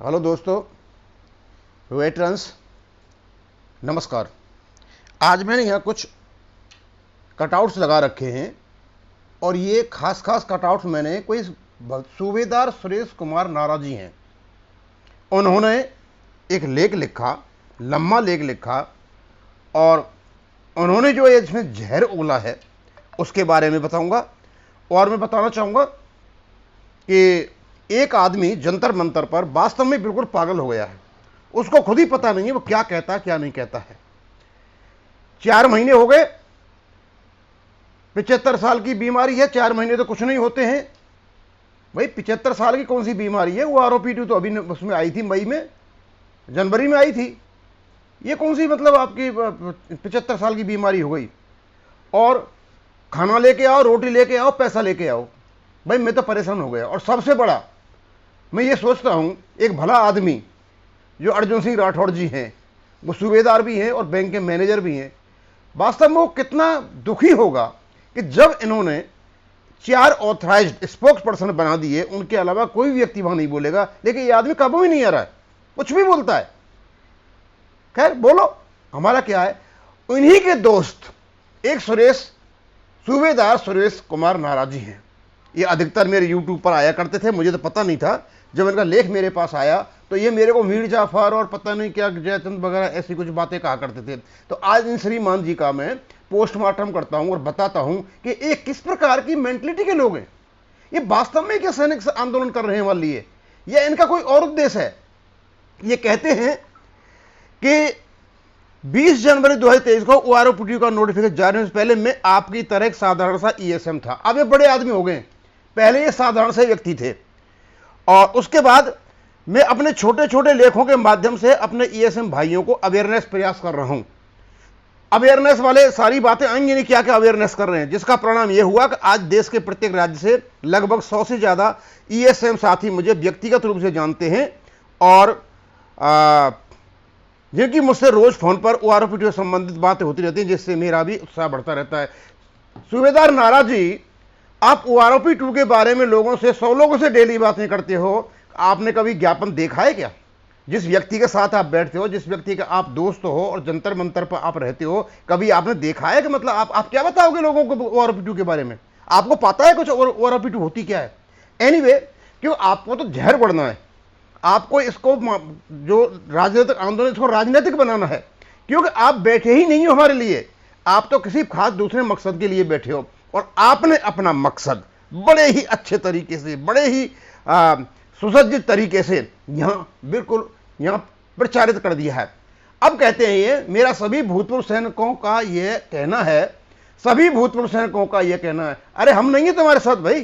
Hello दोस्तों, veterans, नमस्कार। आज मैंने यहाँ कुछ कटआउट्स लगा रखे हैं और ये खास कटआउट्स मैंने कोई सूबेदार सुरेश कुमार नारा जी हैं। उन्होंने एक लेख लिखा, लम्बा लेख लिखा, और उन्होंने जो इसमें जहर उगला है उसके बारे में बताऊंगा। और मैं बताना चाहूँगा कि एक आदमी जंतर मंतर पर वास्तव में बिल्कुल पागल हो गया है। उसको खुद ही पता नहीं है वो क्या कहता है क्या नहीं कहता है। 4 महीने हो गए, 75 साल की बीमारी है। 4 महीने तो कुछ नहीं होते हैं भाई। 75 साल की कौन सी बीमारी है? वो आरओपी2 तो अभी उसमें आई थी, मई में, जनवरी में आई थी। ये कौन सी मतलब आपकी 75 साल की बीमारी हो गई? और खाना लेके आओ, रोटी लेके आओ, पैसा लेके आओ। भाई मैं तो परेशान हो गया। और सबसे बड़ा मैं ये सोचता हूं, एक भला आदमी जो अर्जुन सिंह राठौड़ जी हैं, वो सूबेदार भी हैं और बैंक के मैनेजर भी हैं। वास्तव में वो कितना दुखी होगा कि जब इन्होंने 4 ऑथराइज्ड स्पोक्स पर्सन बना दिए, उनके अलावा कोई व्यक्ति वहां नहीं बोलेगा। लेकिन ये आदमी काबू ही नहीं आ रहा है, कुछ भी बोलता है। खैर बोलो, हमारा क्या है। उन्हीं के दोस्त एक सूबेदार सुरेश कुमार नारा जी हैं। ये अधिकतर मेरे यूट्यूब पर आया करते थे, मुझे तो पता नहीं था। जब इनका लेख मेरे पास आया तो ये मेरे को मीर जाफर और पता नहीं क्या जयचंद वगैरह ऐसी कुछ बातें कहा करते थे। तो आज इन श्रीमान जी का मैं पोस्टमार्टम करता हूं और बताता हूं कि ये किस प्रकार की मेंटलिटी के लोग हैं। ये वास्तव में क्या सैनिक आंदोलन कर रहे हैं वाली है, या इनका कोई और उद्देश्य है। ये कहते हैं कि 20 जनवरी 2023 को ओआरओपी का नोटिफिकेशन जारी होने से पहले मैं आपकी तरह एक साधारण सा ईएसएम था। अब ये बड़े आदमी हो गए, पहले ये साधारण से व्यक्ति थे। और उसके बाद मैं अपने छोटे छोटे लेखों के माध्यम से अपने ईएसएम भाइयों को अवेयरनेस प्रयास कर रहा हूं। अवेयरनेस वाले सारी बातें आएंगी नहीं, क्या क्या अवेयरनेस कर रहे हैं, जिसका परिणाम यह हुआ कि आज देश के प्रत्येक राज्य से लगभग 100 से ज्यादा ईएसएम साथी मुझे व्यक्तिगत रूप से जानते हैं और जिनकी मुझसे रोज फोन पर ओआरओपी से संबंधित बातें होती रहती हैं, जिससे मेरा भी उत्साह बढ़ता रहता है। सूबेदार नारा जी, आप ओआरओपी2 के बारे में लोगों से 100 लोगों से डेली बातें करते हो। आपने कभी ज्ञापन देखा है क्या? जिस व्यक्ति के साथ आप बैठते हो, जिस व्यक्ति का आप दोस्त हो और जंतर मंतर पर आप रहते हो, कभी आपने देखा है कि मतलब आप क्या बताओगे लोगों को ओआरओपी2 के बारे में? आपको पता है कुछ ओआरओपी2 होती क्या है? एनीवे, क्यों आपको तो जहर बढ़ना है। आपको इसको जो राजनीतिक आंदोलन, इसको राजनीतिक बनाना है, क्योंकि आप बैठे ही नहीं हो हमारे लिए। आप तो किसी खास दूसरे मकसद के लिए बैठे हो और आपने अपना मकसद बड़े ही अच्छे तरीके से, बड़े ही सुसज्जित तरीके से बिल्कुल यहां प्रचारित कर दिया है। अब कहते हैं ये मेरा सभी भूतपूर्व सैनिकों का यह कहना है, सभी भूतपूर्व सैनिकों का यह कहना है। अरे हम नहीं है तुम्हारे साथ भाई,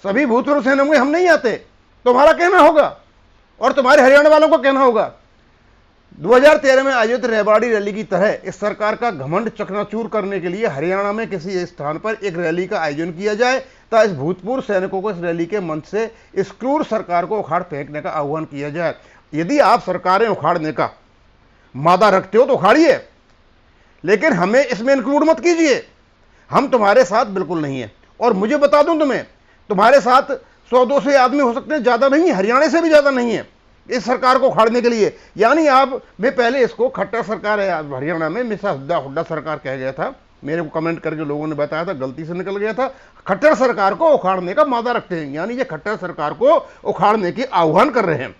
सभी भूतपूर्व सैनिकों में हम नहीं आते। तुम्हारा कहना होगा और तुम्हारे हरियाणा वालों को कहना होगा। 2013 में आयोजित रेवाड़ी रैली की तरह इस सरकार का घमंड चकनाचूर करने के लिए हरियाणा में किसी स्थान पर एक रैली का आयोजन किया जाए, तो इस भूतपूर्व सैनिकों को इस रैली के मंच से इस क्रूर सरकार को उखाड़ फेंकने का आह्वान किया जाए। यदि आप सरकारें उखाड़ने का मादा रखते हो तो उखाड़िए, लेकिन हमें इसमें इंक्लूड मत कीजिए। हम तुम्हारे साथ बिल्कुल नहीं है। और मुझे बता दूं तुम्हें, तुम्हारे साथ 100-200 आदमी हो सकते हैं, ज्यादा नहीं, हरियाणा से भी ज्यादा नहीं है इस सरकार को उखाड़ने के लिए। यानी मैं पहले इसको खट्टर सरकार है हरियाणा में, मिसा हुड्डा सरकार कह गया था। मेरे को कमेंट करके लोगों ने बताया था, गलती से निकल गया था। खट्टर सरकार को उखाड़ने का मादा रखते हैं, यानी ये खट्टर सरकार को उखाड़ने की आह्वान कर रहे हैं।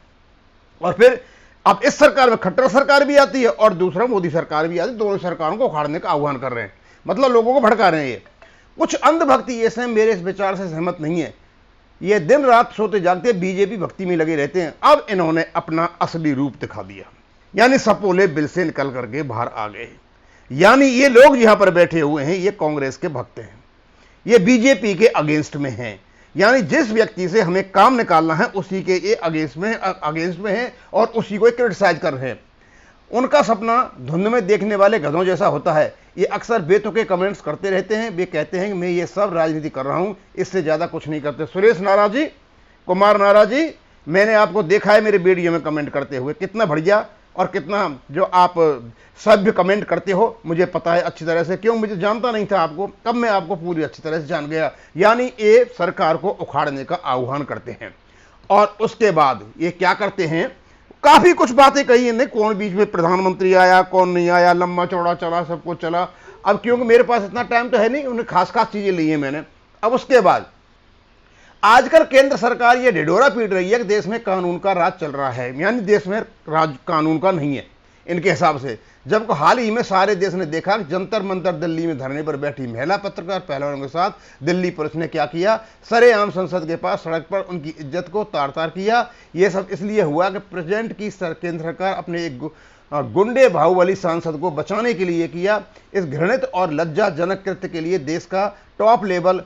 और फिर अब इस सरकार में खट्टर सरकार भी आती है और दूसरा मोदी सरकार भी आती है, दोनों सरकारों को उखाड़ने का आह्वान कर रहे हैं, मतलब लोगों को भड़का रहे हैं। ये कुछ अंधभक्ति ऐसे मेरे इस विचार से सहमत नहीं है। ये दिन रात सोते जागते बीजेपी भक्ति में लगे रहते हैं। अब इन्होंने अपना असली रूप दिखा दिया, यानी सपोले बिल से निकल करके बाहर आ गए। यानी ये लोग यहां पर बैठे हुए हैं, ये कांग्रेस के भक्त हैं, ये बीजेपी के अगेंस्ट में हैं। यानी जिस व्यक्ति से हमें काम निकालना है उसी के ये अगेंस्ट में हैं और उसी को क्रिटिसाइज कर रहे हैं। उनका सपना धुंध में देखने वाले गधों जैसा होता है। ये अक्सर बेतुके कमेंट्स करते रहते हैं। वे कहते हैं कि मैं ये सब राजनीति कर रहा हूं, इससे ज्यादा कुछ नहीं करते। सुरेश नारा जी, कुमार नारा जी, मैंने आपको देखा है मेरे वीडियो में कमेंट करते हुए, कितना बढ़िया और कितना जो आप सभ्य कमेंट करते हो, मुझे पता है अच्छी तरह से। क्यों, मुझे जानता नहीं था आपको, तब मैं आपको पूरी अच्छी तरह से जान गया। यानी ये सरकार को उखाड़ने का आह्वान करते हैं। और उसके बाद ये क्या करते हैं, काफी कुछ बातें कही इन्हें, कौन बीच में प्रधानमंत्री आया, कौन नहीं आया, लंबा चौड़ा चला, सब कुछ चला। अब क्योंकि मेरे पास इतना टाइम तो है नहीं, उन्हें खास खास चीजें ली है मैंने। अब उसके बाद आजकल केंद्र सरकार ये ढिढोरा पीट रही है कि देश में कानून का राज चल रहा है, यानी देश में राज कानून का नहीं है इनके हिसाब से। जबकि हाल ही में सारे देश ने देखा कि जंतर मंतर दिल्ली में धरने पर बैठी महिला पत्रकार पहलवानों के साथ दिल्ली पुलिस ने क्या किया, सरेआम संसद के पास सड़क पर उनकी इज्जत को तार तार किया। यह सब इसलिए हुआ कि प्रेसिडेंट की केंद्र सरकार अपने एक गुंडे बाहुबली सांसद को बचाने के लिए किया। इस घृणित और लज्जाजनक कृत्य के लिए देश का टॉप लेवल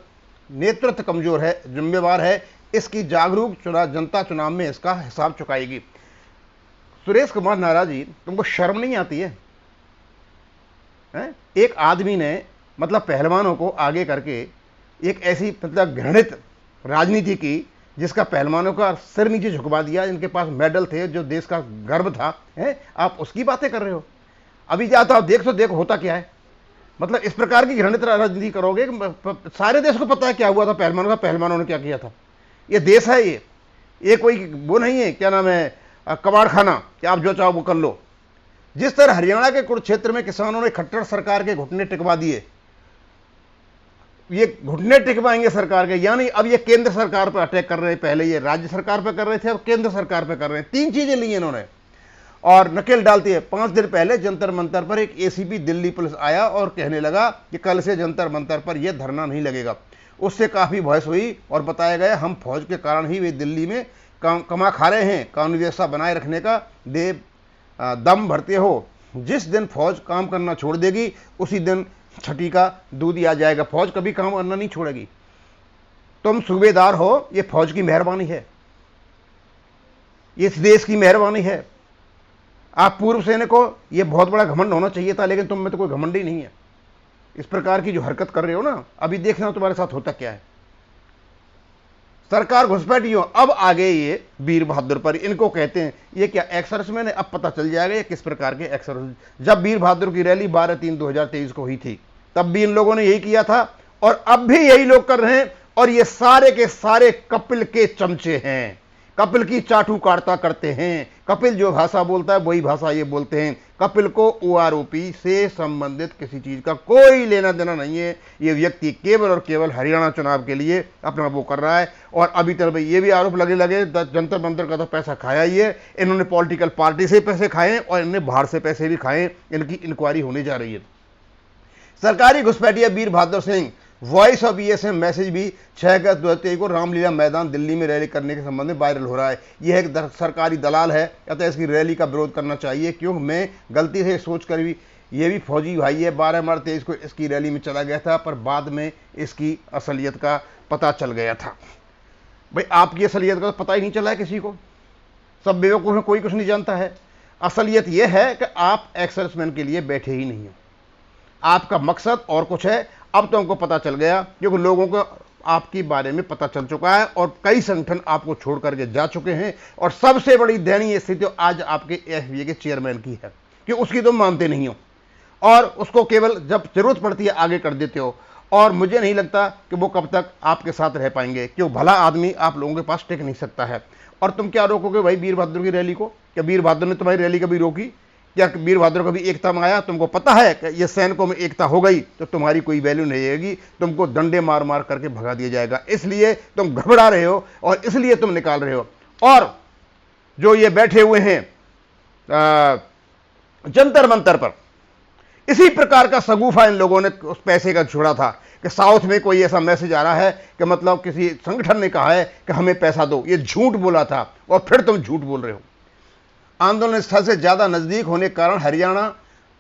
नेतृत्व कमजोर है, जिम्मेवार है। इसकी जागरूक जनता चुनाव में इसका हिसाब चुकाएगी। सुरेश कुमार नारा जी, तुमको शर्म नहीं आती है? एक आदमी ने मतलब पहलवानों को आगे करके एक ऐसी मतलब घृणित राजनीति की जिसका पहलवानों का सिर नीचे झुकवा दिया, जिनके पास मेडल थे, जो देश का गर्व था, है? आप उसकी बातें कर रहे हो। अभी जाओ तो आप देखो होता क्या है। मतलब इस प्रकार की घृणित राजनीति करोगे, सारे देश को पता है क्या हुआ था पहलवानों का, पहलवानों ने क्या किया था। ये देश है, ये कोई वो नहीं है क्या नाम है कबाड़ खाना कि आप जो चाहो वो कर लो। जिस तरह हरियाणा के कुरुक्षेत्र में किसानों ने खट्टर सरकार के घुटने टिकवा दिए, ये घुटने टिकवाएंगे सरकार के, यानी अब ये केंद्र सरकार पर अटैक कर रहे हैं। पहले ये राज्य सरकार पर कर रहे थे, अब केंद्र सरकार पर कर रहे हैं। तीन चीजें ली इन्होंने और नकेल डालती है। 5 दिन पहले जंतर मंतर पर एक एसीपी दिल्ली पुलिस आया और कहने लगा कि कल से जंतर मंतर पर यह धरना नहीं लगेगा। उससे काफी बहस हुई और बताया गया हम फौज के कारण ही वे दिल्ली में कमा खा रहे हैं। कानून व्यवस्था बनाए रखने का दम भरते हो। जिस दिन फौज काम करना छोड़ देगी उसी दिन छठी का दूध ही आ जाएगा। फौज कभी काम करना नहीं छोड़ेगी। तुम सूबेदार हो, ये फौज की मेहरबानी है, ये इस देश की मेहरबानी है। आप पूर्व सैनिक हो, ये बहुत बड़ा घमंड होना चाहिए था, लेकिन तुम में तो कोई घमंड ही नहीं है। इस प्रकार की जो हरकत कर रहे हो ना, अभी देखना तुम्हारे साथ होता क्या है। सरकार घुसपैठी हो। अब आगे ये वीर बहादुर पर, इनको कहते हैं ये क्या एक्सर्विसमैन है। अब पता चल जाएगा ये किस प्रकार के एक्सर्विस। जब वीर बहादुर की रैली 12/3/2023 को हुई थी, तब भी इन लोगों ने यही किया था और अब भी यही लोग कर रहे हैं। और ये सारे के सारे कपिल के चमचे हैं, कपिल की चाटुकारिता करते हैं। कपिल जो भाषा बोलता है वही भाषा ये बोलते हैं। कपिल को ओआरओपी से संबंधित किसी चीज का कोई लेना देना नहीं है। ये व्यक्ति केवल और केवल हरियाणा चुनाव के लिए अपना वो कर रहा है। और अभी तक ये भी आरोप लगे जंतर मंतर का तो पैसा खाया ही है इन्होंने, पॉलिटिकल पार्टी से पैसे खाए और इन्होंने बाहर से पैसे भी खाए। इनकी इंक्वायरी होने जा रही है। सरकारी घुसपैठिया Veer Bahadur Singh voice of ESM message भी 6 अगस्त 2023 को रामलीला मैदान दिल्ली में रैली करने के संबंध में वायरल हो रहा है। यह एक सरकारी दलाल है, अतः इसकी रैली का विरोध करना चाहिए। क्योंकि मैं गलती से सोचकर भी, ये भी फौजी भाई है, 12 मार्च 23 को इसकी रैली में चला गया था, पर बाद में इसकी असलियत का पता चल गया था। भाई आपकी असलियत का तो पता ही नहीं चला है किसी को, सब बेवकूफ में, कोई कुछ नहीं जानता है। असलियत यह है कि आप एक्सर्विसमैन के लिए बैठे ही नहीं हो, आपका मकसद और कुछ है। अब तो हमको पता चल गया, क्योंकि लोगों को आपके बारे में पता चल चुका है और कई संगठन आपको छोड़ करके जा चुके हैं। और सबसे बड़ी दयनीय स्थिति आज आपके एफबीए के चेयरमैन की है कि उसकी तुम मानते नहीं हो और उसको केवल जब जरूरत पड़ती है आगे कर देते हो। और मुझे नहीं लगता कि वो कब तक आपके साथ रह पाएंगे, क्यों भला आदमी आप लोगों के पास टिक नहीं सकता है। और तुम क्या रोकोगे भाई वीर बहादुर की रैली को? क्या वीर बहादुर ने तुम्हारी रैली कभी रोकी? क्या वीर बहादुर कभी एकता में आया? तुमको पता है कि ये सैनिकों में एकता हो गई तो तुम्हारी कोई वैल्यू नहीं रहेगी, तुमको डंडे मार मार करके भगा दिया जाएगा। इसलिए तुम घबरा रहे हो और इसलिए तुम निकाल रहे हो। और जो ये बैठे हुए हैं जंतर मंतर पर, इसी प्रकार का सगुफा इन लोगों ने उस पैसे का छोड़ा था कि साउथ में कोई ऐसा मैसेज आ रहा है कि मतलब किसी संगठन ने कहा है कि हमें पैसा दो। ये झूठ बोला था और फिर तुम झूठ बोल रहे हो। आंदोलन स्थल से ज्यादा नजदीक होने के कारण हरियाणा,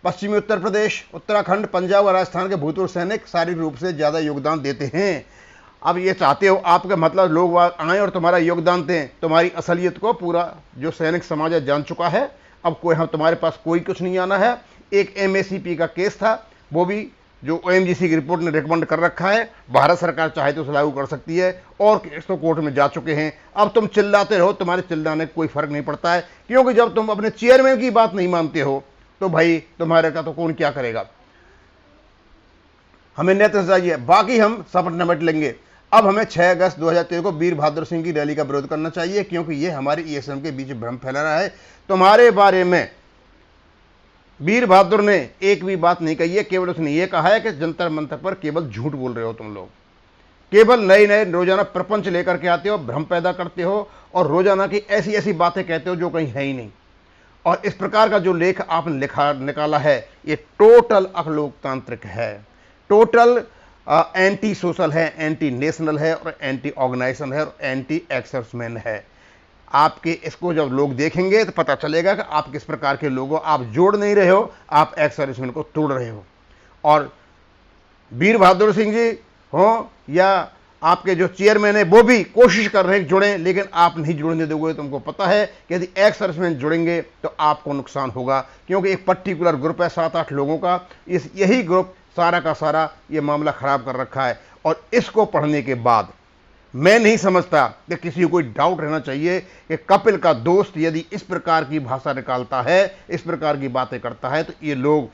पश्चिमी उत्तर प्रदेश, उत्तराखंड, पंजाब और राजस्थान के भूतपूर्व सैनिक शारीरिक रूप से ज्यादा योगदान देते हैं। अब ये चाहते हो आपका मतलब लोग आए और तुम्हारा योगदान दें। तुम्हारी असलियत को पूरा जो सैनिक समाज जान चुका है। अब कोई हम तुम्हारे पास कोई कुछ नहीं आना है। एक एमएससीपी का केस था, वो भी जो ओएमजीसी की रिपोर्ट ने रिकमेंड कर रखा है, भारत सरकार चाहे तो उसे लागू कर सकती है और केस तो कोर्ट में जा चुके हैं। अब तुम चिल्लाते रहो, तुम्हारे चिल्लाने कोई फर्क नहीं पड़ता है, क्योंकि जब तुम अपने चेयरमैन की बात नहीं मानते हो तो भाई तुम्हारे का तो कौन क्या करेगा। हमें नेतृत्व चाहिए, बाकी हम शपथ न बैठ लेंगे। अब हमें 6 अगस्त 2013 को वीर बहादुर सिंह की रैली का विरोध करना चाहिए, क्योंकि ये हमारी ईएसएम के बीच भ्रम फैला रहा है। तुम्हारे बारे में वीर बहादुर ने एक भी बात नहीं कही है, केवल उसने ये कहा है कि जंतर मंतर पर केवल झूठ बोल रहे हो तुम लोग, केवल नए नए रोजाना प्रपंच लेकर के आते हो, भ्रम पैदा करते हो और रोजाना की ऐसी ऐसी बातें कहते हो जो कहीं है ही नहीं। और इस प्रकार का जो लेख आपने लिखा निकाला है, ये टोटल अलोकतांत्रिक है, टोटल एंटी सोशल है, एंटी नेशनल है और एंटी ऑर्गेनाइजेशन है और एंटी एक्सर्समैन है। आपके इसको जब लोग देखेंगे तो पता चलेगा कि आप किस प्रकार के लोगों, आप जोड़ नहीं रहे हो, आप एक्सर्समैन को तोड़ रहे हो। और वीर बहादुर सिंह जी हो या आपके जो चेयरमैन है वो भी कोशिश कर रहे हैं जुड़ें, लेकिन आप नहीं जुड़ने दोगे। तुमको पता है कि यदि एक्स सर्विसमैन जुड़ेंगे तो आपको नुकसान होगा, क्योंकि एक पर्टिकुलर ग्रुप है 7-8 लोगों का, यही ग्रुप सारा का सारा ये मामला खराब कर रखा है। और इसको पढ़ने के बाद मैं नहीं समझता कि किसी को कोई डाउट रहना चाहिए कि कपिल का दोस्त यदि इस प्रकार की भाषा निकालता है, इस प्रकार की बातें करता है, तो ये लोग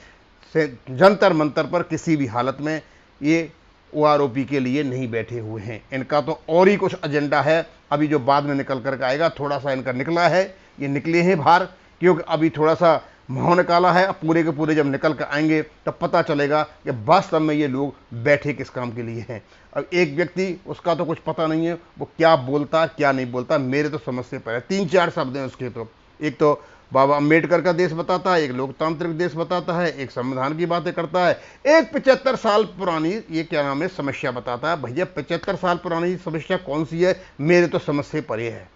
से जंतर मंतर पर किसी भी हालत में ये ओआरओपी के लिए नहीं बैठे हुए हैं। इनका तो और ही कुछ एजेंडा है, अभी जो बाद में निकल करके आएगा। थोड़ा सा इनका निकला है, ये निकले हैं बाहर, क्योंकि अभी थोड़ा सा माहौल निकाला है। अब पूरे के पूरे जब निकल कर आएंगे तब पता चलेगा कि वास्तव में ये लोग बैठे किस काम के लिए हैं। अब एक व्यक्ति, उसका तो कुछ पता नहीं है, वो क्या बोलता क्या नहीं बोलता, मेरे तो समझ से परे 3-4 शब्द हैं उसके। तो एक तो बाबा अम्बेडकर का देश बताता है, एक लोकतांत्रिक देश बताता है, एक संविधान की बातें करता है, एक 75 साल पुरानी ये क्या नाम है समस्या बताता है। भैया 75 साल पुरानी समस्या कौन सी है, मेरे तो समझ से परे है।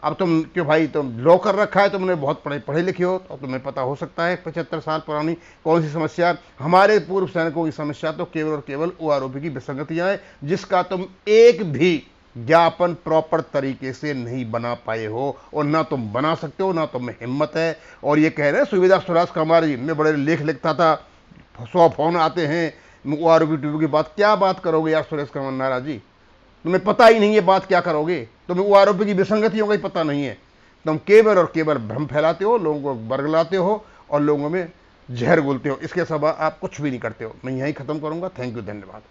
अब तुम क्यों भाई, तुम लॉ कर रखा है, तुमने बहुत पढ़े लिखे हो, तो तुम्हें पता हो सकता है 75 साल पुरानी कौन सी समस्या। हमारे पूर्व सैनिकों की समस्या तो केवल और केवल ओआरओपी की विसंगतियां हैं, जिसका तुम एक भी ज्ञापन प्रॉपर तरीके से नहीं बना पाए हो, और ना तुम बना सकते हो, ना तुम्हें हिम्मत है। और ये कह रहे हैं सुविधा सुरेश कुमार जी, मैं बड़े लेख लिखता था, 100 फोन आते हैं ओआरओपी की बात। क्या बात करोगे यार सुरेश कुमार नारा जी, तुम्हें पता ही नहीं है बात क्या करोगे, तुम्हें ओआरओपी की विसंगतियों का ही पता नहीं है। तुम केवल और केवल भ्रम फैलाते हो, लोगों को बरगलाते हो और लोगों में जहर घोलते हो, इसके सिवा आप कुछ भी नहीं करते हो। मैं यहीं खत्म करूंगा। थैंक यू, धन्यवाद।